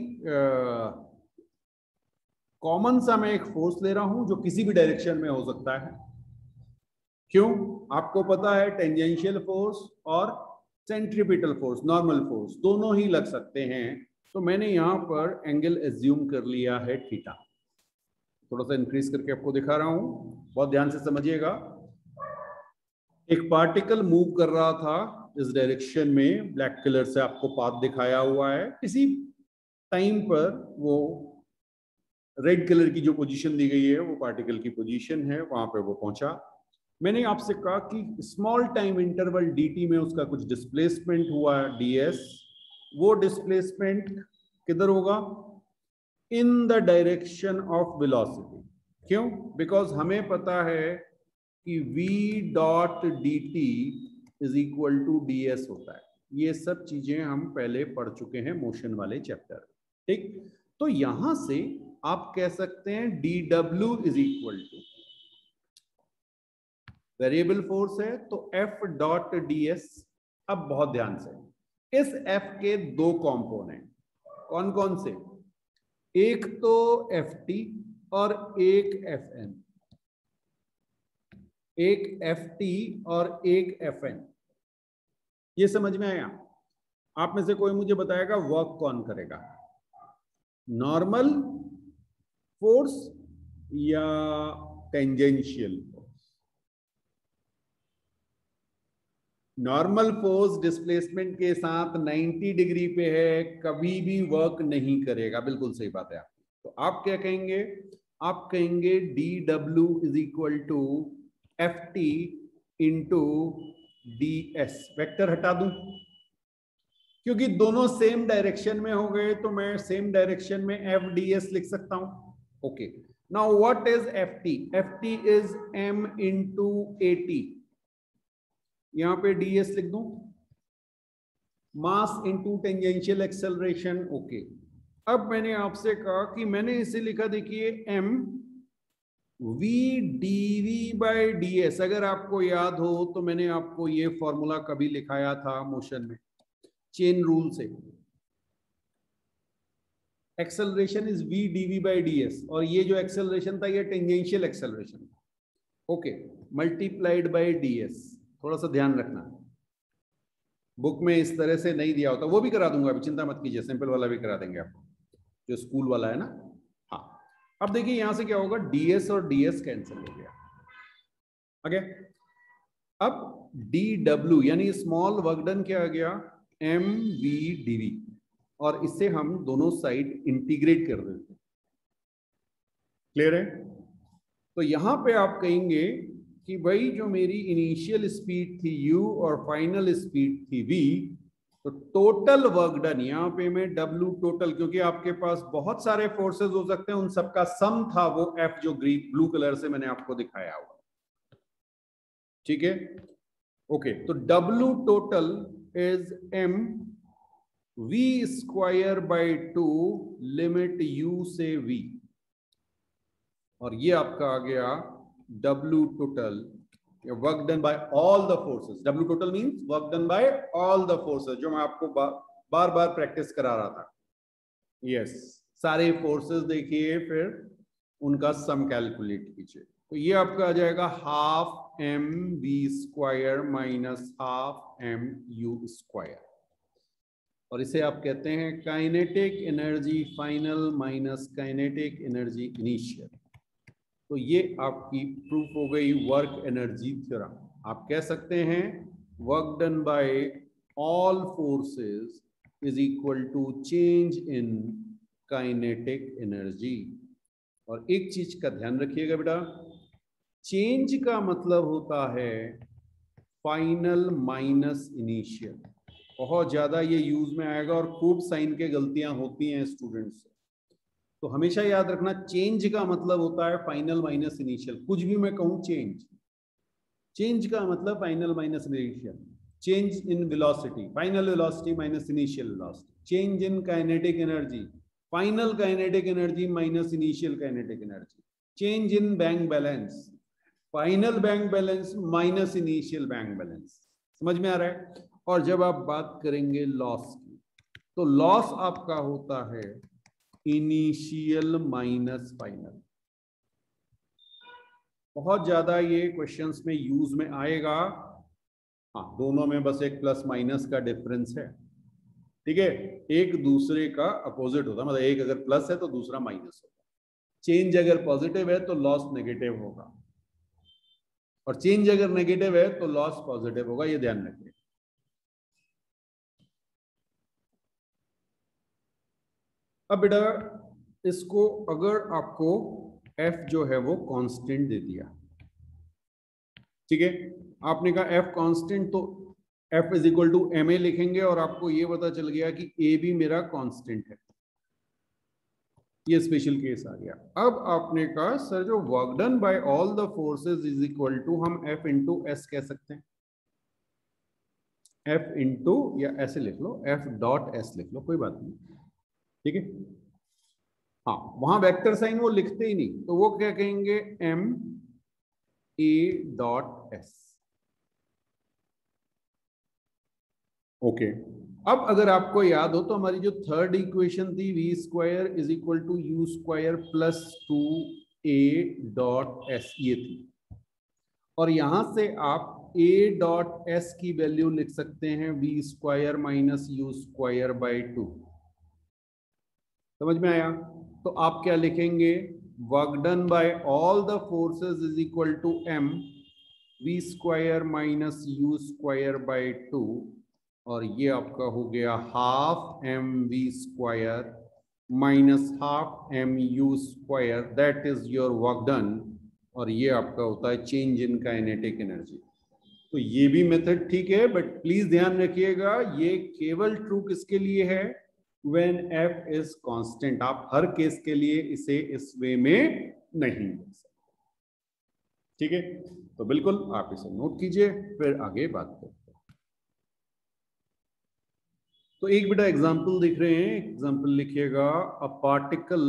कॉमन सा मैं एक फोर्स ले रहा हूं जो किसी भी डायरेक्शन में हो सकता है। क्यों? आपको पता है टेंजेंशियल फोर्स और सेंट्रीपिटल फोर्स, नॉर्मल फोर्स, दोनों ही लग सकते हैं। तो मैंने यहां पर एंगल एज्यूम कर लिया है थीटा। थोड़ा सा इंक्रीज करके आपको दिखा रहा हूं, बहुत ध्यान से समझिएगा। एक पार्टिकल मूव कर रहा था इस डायरेक्शन में, ब्लैक कलर से आपको पाथ दिखाया हुआ है। इसी टाइम पर वो रेड कलर की जो पोजीशन दी गई है वो पार्टिकल की पोजीशन है, वहां पे वो पहुंचा। मैंने आपसे कहा कि स्मॉल टाइम इंटरवल dt में उसका कुछ डिस्प्लेसमेंट हुआ ds, वो डिस्प्लेसमेंट किधर होगा, in the direction of velocity. क्यों? बिकॉज हमें पता है कि v dot dt is equal to ds होता है। ये सब चीजें हम पहले पढ़ चुके हैं मोशन वाले चैप्टर। ठीक, तो यहां से आप कह सकते हैं dw is equal to, variable force है तो F डॉट ds। अब बहुत ध्यान से, इस F के दो कंपोनेंट, कौन कौन से, एक तो Ft और एक Fn, एक Ft और एक Fn। ये समझ में आया? आप में से कोई मुझे बताएगा वर्क कौन करेगा, नॉर्मल फोर्स या tangential force? Normal force displacement के साथ 90 डिग्री पे है, कभी भी वर्क नहीं करेगा। बिल्कुल सही बात है आपकी। तो आप क्या कहेंगे, आप कहेंगे dw is equal to ft into ds। Vector हटा दूं क्योंकि दोनों सेम डायरेक्शन में हो गए, तो मैं सेम डायरेक्शन में f ds लिख सकता हूं। Okay, now what is ft? ft is m into at। यहां पे ds लिख दूं, mass into tangential acceleration. Okay, अब मैंने आपसे कहा कि मैंने इसे लिखा, देखिए m v dv by ds। अगर आपको याद हो तो मैंने आपको ये फॉर्मूला कभी लिखाया था मोशन में, चेन रूल से। Acceleration is v dv by ds, और ये जो एक्सेलरेशन था ये टेंजेंशियल एक्सेलरेशन था। Okay, multiplied by ds। थोड़ा सा ध्यान रखना, बुक में इस तरह से नहीं दिया होता, वो भी करा दूंगा, अभी चिंता मत कीजिए, सिंपल वाला भी करा देंगे आपको, जो स्कूल वाला है ना। हाँ, अब देखिए यहां से क्या होगा, ds और ds कैंसिल हो गया। ओके, अब dw यानी स्मॉल वर्क डन क्या आ गया, mv/dv, और इससे हम दोनों साइड इंटीग्रेट कर देते हैं। क्लियर है? तो यहां पे आप कहेंगे कि भाई जो मेरी इनिशियल स्पीड थी u और फाइनल स्पीड थी v, तो टोटल वर्क डन, यहां पे मैं W टोटल, क्योंकि आपके पास बहुत सारे फोर्सेस हो सकते हैं, उन सबका सम था वो F जो ग्रीन ब्लू कलर से मैंने आपको दिखाया हुआ। ठीक है, ओके। तो W total is m v²/2 limit u से v, और ये आपका आ गया W total, work done by all the forces. W total means work done by all the forces, जो मैं आपको बार बार प्रैक्टिस करा रहा था। यस, सारे फोर्सेस देखिए, फिर उनका सम कैलकुलेट कीजिए। तो ये आपका आ जाएगा 12 mv² माइनस 12 mu², और इसे आप कहते हैं kinetic energy final minus kinetic energy initial. तो ये आपकी प्रूफ हो गई वर्क एनर्जी थ्योरम। आप कह सकते हैं work done by all forces is equal to change in kinetic energy. और एक चीज का ध्यान रखिएगा बेटा, चेंज का मतलब होता है फाइनल माइनस इनिशियल। बहुत ज्यादा ये यूज में आएगा और खूब साइन के गलतियां होती हैं स्टूडेंट्स से, तो हमेशा याद रखना चेंज का मतलब होता है फाइनल माइनस इनिशियल। कुछ भी मैं कहूं चेंज, चेंज का मतलब final minus initial. Change in velocity, final velocity minus initial velocity. Change in kinetic energy, final kinetic energy minus initial kinetic energy. Change in bank balance, final bank balance minus initial bank balance. समझ में आ रहा है? और जब आप बात करेंगे loss की, तो लॉस आपका होता है इनिशियल माइनस फाइनल। बहुत ज्यादा ये क्वेश्चंस में यूज में आएगा। हाँ, दोनों में बस एक प्लस माइनस का डिफरेंस है। ठीक है, एक दूसरे का अपोजिट होता है, मतलब एक अगर प्लस है तो दूसरा माइनस होगा। चेंज अगर पॉजिटिव है तो लॉस नेगेटिव होगा, और चेंज अगर नेगेटिव है तो लॉस पॉजिटिव होगा, ये ध्यान रखिए। अब बेटा इसको अगर आपको f जो है वो कांस्टेंट दे दिया, ठीक है, आपने कहा f कांस्टेंट, तो f is equal to ma लिखेंगे, और आपको ये पता चल गया कि a भी मेरा कांस्टेंट है। ये स्पेशल केस आ गया। अब आपने कहा सर जो work done by all the forces is equal to, हम f इंटू एस कह सकते हैं, f इंटू, या ऐसे लिख लो f डॉट एस लिख लो, कोई बात नहीं। ठीक है, हाँ, वहां वेक्टर साइन वो लिखते ही नहीं, तो वो क्या कहेंगे, m a dot s. Okay, अब अगर आपको याद हो तो हमारी जो थर्ड इक्वेशन थी v² is equal to u² plus 2a dot s, ये थी। और यहां से आप a डॉट एस की वैल्यू लिख सकते हैं v² माइनस u²/2। समझ में आया? तो आप क्या लिखेंगे, work done by all the forces is equal to m v² minus u²/2, और ये आपका हो गया 12 mv² minus 12 mu², that is your work done. और ये आपका होता है चेंज इन काइनेटिक एनर्जी। तो ये भी मेथड ठीक है, बट प्लीज ध्यान रखिएगा ये केवल ट्रू किसके लिए है, when f is constant। आप हर केस के लिए इसे इस वे में नहीं लिख सकते। ठीक है, तो बिल्कुल आप इसे नोट कीजिए, फिर आगे बात करते हैं। तो एक बेटा एग्जांपल दिख रहे हैं, एग्जांपल लिखिएगा, a particle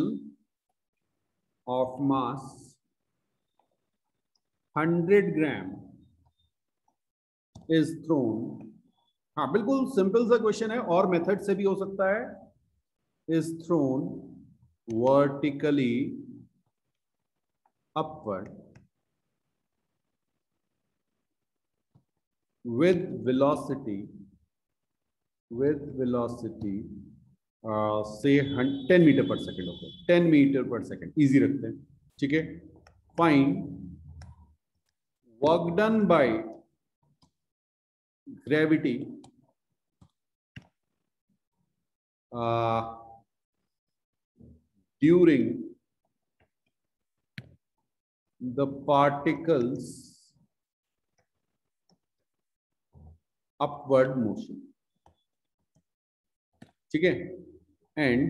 of mass 100 gram is throne. हाँ बिल्कुल सिंपल सा क्वेश्चन है, और मेथड से भी हो सकता है। Is thrown vertically upward with velocity say 10 metre per second होता है, 10 मीटर पर सेकेंड, इजी रखते हैं। ठीक है, find work done by gravity during the particle's upward motion, ठीक है, and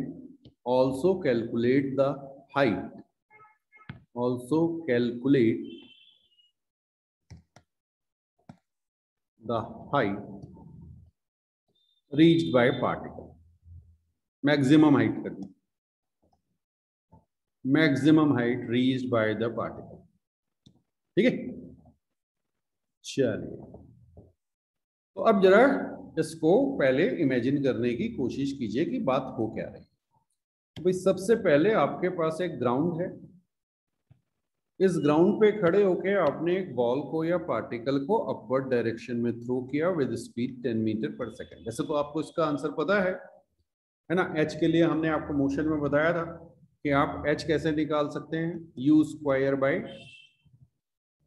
also calculate the height, also calculate the height reached by particle, maximum height करनी, maximum height reached by the particle, ठीक है। चलिए, तो अब जरा इसको पहले इमेजिन करने की कोशिश कीजिए कि बात हो क्या रही है। भाई सबसे पहले आपके पास एक ग्राउंड है, इस ग्राउंड पे खड़े होके आपने एक बॉल को या पार्टिकल को अपवर्ड डायरेक्शन में थ्रो किया with speed 10 metre per second. वैसे तो आपको इसका आंसर पता है ना। एच के लिए हमने आपको मोशन में बताया था कि आप एच कैसे निकाल सकते हैं, यू स्क्वायर बाई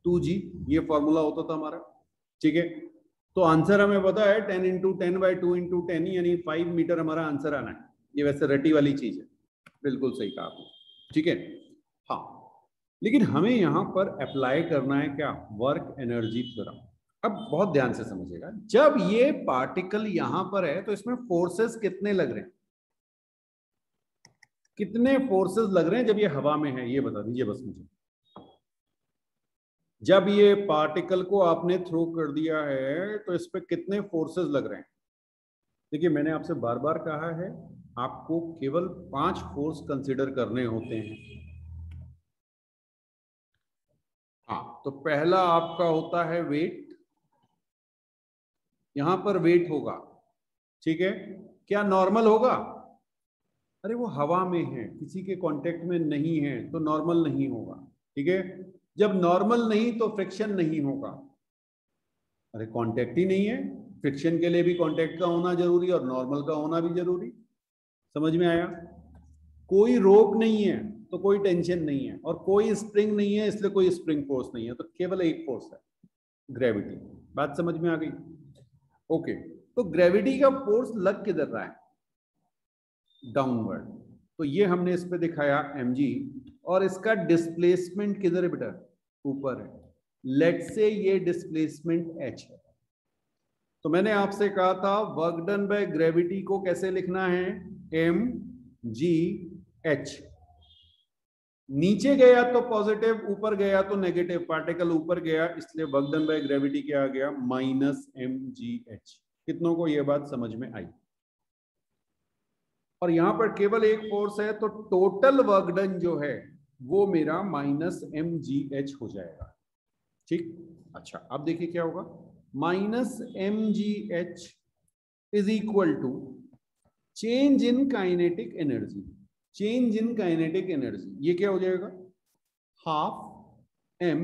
2g, ये फॉर्मूला होता था हमारा, ठीक है। तो आंसर हमें पता है 10 इंटू 10 बाई 2 इंटू 10 यानी 5 मीटर हमारा आंसर आना है। ये वैसे रटी वाली चीज है, बिल्कुल सही कहा आपने, ठीक है। हाँ, लेकिन हमें यहां पर अप्लाई करना है क्या, वर्क एनर्जी थ्योरम। अब बहुत ध्यान से समझिएगा, जब ये पार्टिकल यहां पर है तो इसमें फोर्सेस कितने लग रहे हैं, कितने फोर्सेस लग रहे हैं जब ये हवा में है, ये बता दीजिए बस मुझे। जब ये पार्टिकल को आपने थ्रो कर दिया है तो इस पे कितने फोर्सेस लग रहे हैं। देखिए मैंने आपसे बार बार कहा है, आपको केवल 5 फोर्स कंसीडर करने होते हैं। हाँ, तो पहला आपका होता है वेट, यहां पर वेट होगा, ठीक है। क्या नॉर्मल होगा, अरे वो हवा में है, किसी के कांटेक्ट में नहीं है तो नॉर्मल नहीं होगा, ठीक है। जब नॉर्मल नहीं तो फ्रिक्शन नहीं होगा, अरे कांटेक्ट ही नहीं है, फ्रिक्शन के लिए भी कांटेक्ट का होना जरूरी और नॉर्मल का होना भी जरूरी। समझ में आया। कोई रोप नहीं है तो कोई टेंशन नहीं है, और कोई स्प्रिंग नहीं है इसलिए कोई स्प्रिंग फोर्स नहीं है, तो केवल एक फोर्स है, ग्रेविटी। बात समझ में आ गई। ओके, तो ग्रेविटी का फोर्स लग किधर रहा है, डाउनवर्ड। तो ये हमने इस पे दिखाया mg, और इसका डिस्प्लेसमेंट किधर है बेटा, ऊपर है। लेट से ये डिस्प्लेसमेंट h है। तो मैंने आपसे कहा था वर्क डन बाय ग्रेविटी को कैसे लिखना है, mgh। नीचे गया तो पॉजिटिव, ऊपर गया तो नेगेटिव, पार्टिकल ऊपर गया इसलिए वर्क डन बाय ग्रेविटी क्या आ गया, -mgh। कितनों को यह बात समझ में आई। और यहां पर केवल एक फोर्स है तो टोटल वर्क डन जो है वो मेरा -mgh हो जाएगा, ठीक। अच्छा, अब देखिए क्या होगा, -mgh is equal to change in kinetic energy. Change in kinetic energy ये क्या हो जाएगा, ½ m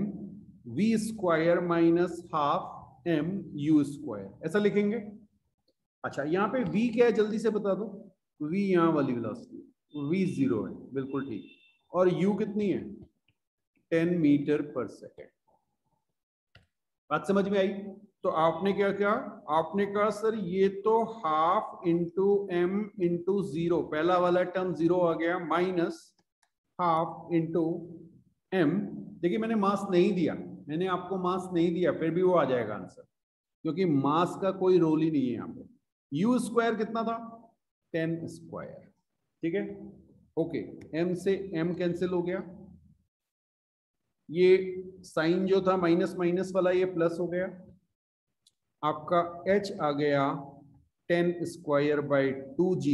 v square minus ½ m u square, ऐसा लिखेंगे। अच्छा, यहाँ पे v क्या है जल्दी से बता दो, v यहाँ वाली वेलोसिटी, v 0 है, बिल्कुल ठीक। और u कितनी है, 10 मीटर पर सेकेंड। बात समझ में आई। तो आपने क्या किया, आपने कहा सर ये तो ½ इंटू m इंटू 0, पहला वाला टर्म 0 आ गया, माइनस ½ इंटू m। देखिए मैंने मास नहीं दिया, मैंने आपको मास नहीं दिया, फिर भी वो आ जाएगा आंसर, क्योंकि मास का कोई रोल ही नहीं है यहाँ पे। u स्क्वायर कितना था, 10 स्क्वायर, ठीक है। ओके, m से m कैंसिल हो गया, ये साइन जो था माइनस माइनस वाला ये प्लस हो गया, आपका h आ गया 10 स्क्वायर बाई 2g,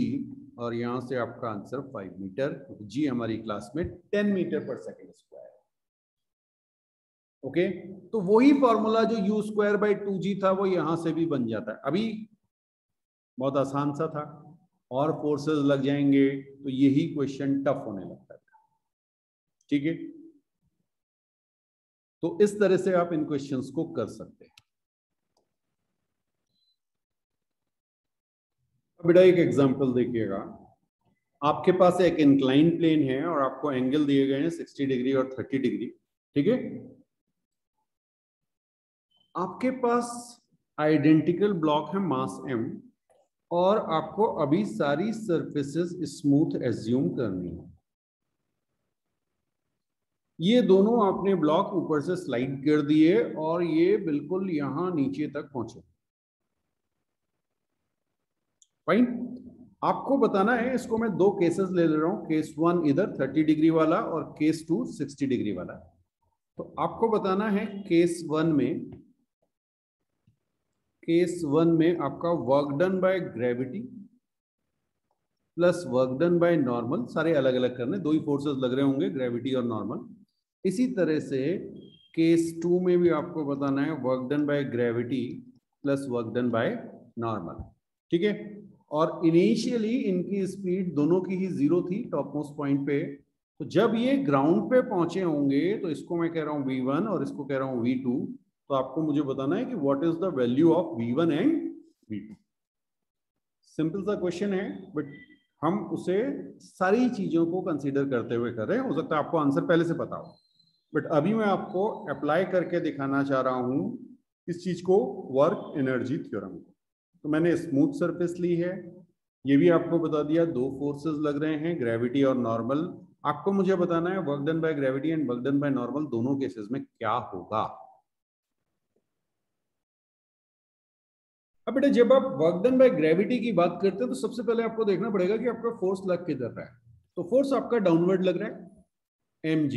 और यहां से आपका आंसर 5 मीटर, g हमारी क्लास में 10 metre per second square. Okay, तो वही फॉर्मूला जो u स्क्वायर बाई 2g था वो यहां से भी बन जाता है। अभी बहुत आसान सा था, और फोर्सेस लग जाएंगे तो यही क्वेश्चन टफ होने लगता है, ठीक है। तो इस तरह से आप इन क्वेश्चंस को कर सकते हैं। बेटा एक एग्जांपल देखिएगा, आपके पास एक इंक्लाइन प्लेन है और आपको एंगल दिए गए हैं 60 डिग्री और 30 डिग्री, ठीक है। आपके पास आइडेंटिकल ब्लॉक है मास m, और आपको अभी सारी सरफेसेस स्मूथ एज्यूम करनी है। ये दोनों आपने ब्लॉक ऊपर से स्लाइड कर दिए और ये बिल्कुल यहां नीचे तक पहुंचे। फाइन, आपको बताना है, इसको मैं दो केसेस ले रहा हूं, केस 1 इधर 30 डिग्री वाला और केस 2 60 डिग्री वाला। तो आपको बताना है केस 1 में आपका work done by gravity plus work done by normal, सारे अलग अलग करने, दो ही फोर्सेस लग रहे होंगे, ग्रेविटी और नॉर्मल। इसी तरह से केस 2 में भी आपको बताना है work done by gravity plus work done by normal. ठीक है, और इनिशियली इनकी स्पीड दोनों की ही 0 थी टॉप मोस्ट पॉइंट पे। तो जब ये ग्राउंड पे पहुंचे होंगे तो इसको मैं कह रहा हूं v1 और इसको कह रहा हूं v2। तो आपको मुझे बताना है कि what is the value of v1 and v2। Simple सा क्वेश्चन है, बट हम उसे सारी चीजों को कंसीडर करते हुए कर रहे हैं। हो सकता है आपको आंसर पहले से पता हो, बट अभी मैं आपको अप्लाई करके दिखाना चाह रहा हूं इस चीज को, वर्क एनर्जी थ्योरम। तो मैंने स्मूथ सरफेस ली है, ये भी आपको बता दिया, दो फोर्सेस लग रहे हैं, ग्रेविटी और नॉर्मल। आपको मुझे बताना है work done by gravity and work done by normal दोनों केसेस में क्या होगा। अब बेटा जब आप वर्क डन बाय ग्रेविटी की बात करते हैं तो सबसे पहले आपको देखना पड़ेगा कि आपका फोर्स लग किधर रहा है। तो फोर्स आपका डाउनवर्ड लग रहा है mg,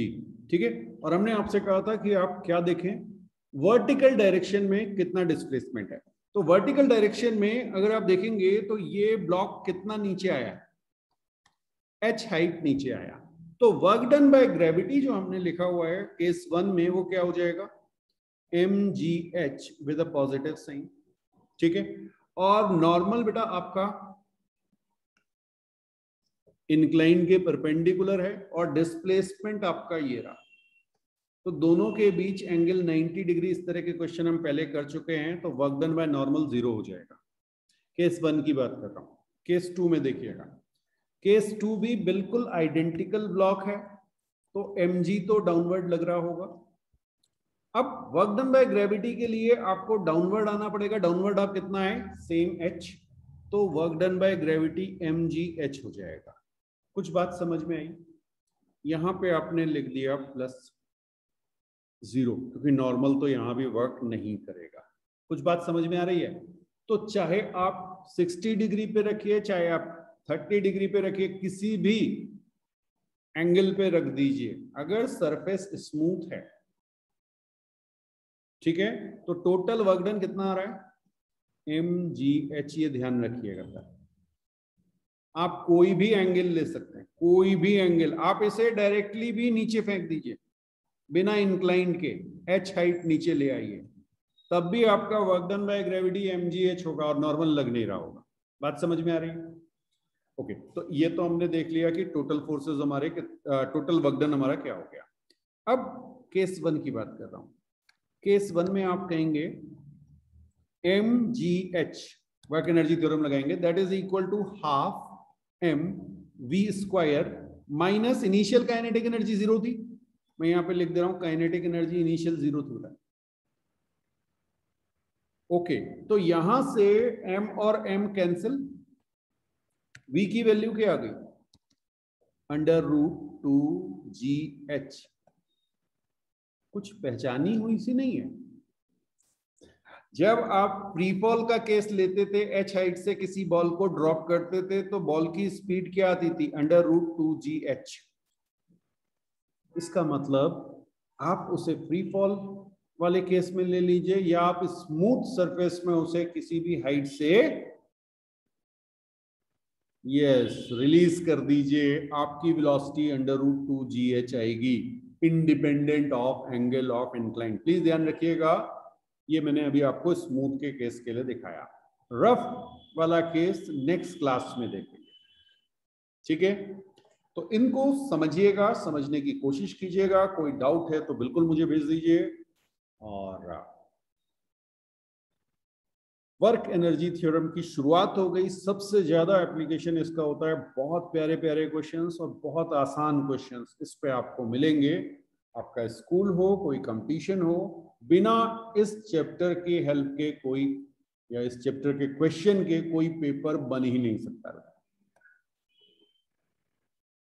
ठीक है। और हमने आपसे कहा था कि आप क्या देखें, वर्टिकल डायरेक्शन में कितना डिस्प्लेसमेंट है। तो वर्टिकल डायरेक्शन में अगर आप देखेंगे तो ये ब्लॉक कितना नीचे आया, h हाइट नीचे आया। तो वर्क डन बाय ग्रेविटी जो हमने लिखा हुआ है केस 1 में वो क्या हो जाएगा, mgh with a positive sign. ठीक है, और नॉर्मल बेटा आपका इंक्लाइन के परपेंडिकुलर है और डिस्प्लेसमेंट आपका ये रहा। तो दोनों के बीच एंगल 90 डिग्री, इस तरह के क्वेश्चन हम पहले कर चुके हैं। तो वर्क डन बाय नॉर्मल 0 हो जाएगा। केस 1 की बात कर रहा हूं। केस 2 में देखिएगा, केस 2 भी बिल्कुल आइडेंटिकल ब्लॉक है, तो mg तो डाउनवर्ड लग रहा होगा। अब वर्क डन बाय ग्रेविटी के लिए आपको डाउनवर्ड आना पड़ेगा। डाउनवर्ड आप कितना है, सेम h, तो work done by gravity mgh हो जाएगा। कुछ बात समझ में आई? यहां पे आपने लिख दिया प्लस 0, क्योंकि नॉर्मल तो यहां भी वर्क नहीं करेगा। कुछ बात समझ में आ रही है? तो चाहे आप 60 डिग्री पे रखिए, चाहे आप 30 डिग्री पे रखिए, किसी भी एंगल पे रख दीजिए, अगर सरफेस स्मूथ है, ठीक है, तो टोटल वर्क डन कितना आ रहा है, mgh। ये ध्यान रखिएगा। आप कोई भी एंगल ले सकते हैं, कोई भी एंगल। आप इसे डायरेक्टली भी नीचे फेंक दीजिए बिना इंक्लाइन के, h हाइट नीचे ले आइए, तब भी आपका work done by gravity mgh होगा और नॉर्मल लग नहीं रहा होगा। बात समझ में आ रही है? ओके, तो ये तो हमने देख लिया कि टोटल फोर्सेस हमारे, टोटल वर्क डन हमारा क्या हो गया। अब केस 1 की बात कर रहा हूं। केस 1 में आप कहेंगे mgh, वर्क एनर्जी थ्योरम लगाएंगे, that is equal to half m v square minus initial kinetic energy 0 थी। मैं यहां पे लिख दे रहा हूं काइनेटिक एनर्जी इनिशियल 0 थी। ओके, तो यहां से m और m कैंसिल, v की वैल्यू क्या आ गई, √2gh। कुछ पहचानी हुई सी नहीं है? जब आप फ्री फॉल का केस लेते थे, h हाइट से किसी बॉल को ड्रॉप करते थे, तो बॉल की स्पीड क्या आती थी, √2gh। इसका मतलब आप उसे फ्री फॉल वाले केस में ले लीजिए, या आप स्मूथ सरफेस में उसे किसी भी हाइट से रिलीज कर दीजिए, आपकी वेलोसिटी √2gh आएगी, independent of angle of incline. Please ध्यान रखिएगा, ये मैंने अभी आपको स्मूथ के केस के लिए दिखाया। रफ वाला केस नेक्स्ट क्लास में देखेंगे, ठीक है। तो इनको समझिएगा, समझने की कोशिश कीजिएगा। कोई डाउट है तो बिल्कुल मुझे भेज दीजिए। और वर्क एनर्जी थ्योरम की शुरुआत हो गई। सबसे ज्यादा एप्लीकेशन इसका होता है, बहुत प्यारे प्यारे क्वेश्चंस और बहुत आसान क्वेश्चंस इस पे आपको मिलेंगे। आपका स्कूल हो, कोई कंपटीशन हो, बिना इस चैप्टर की हेल्प के कोई या इस चैप्टर के क्वेश्चन के कोई पेपर बन ही नहीं सकता।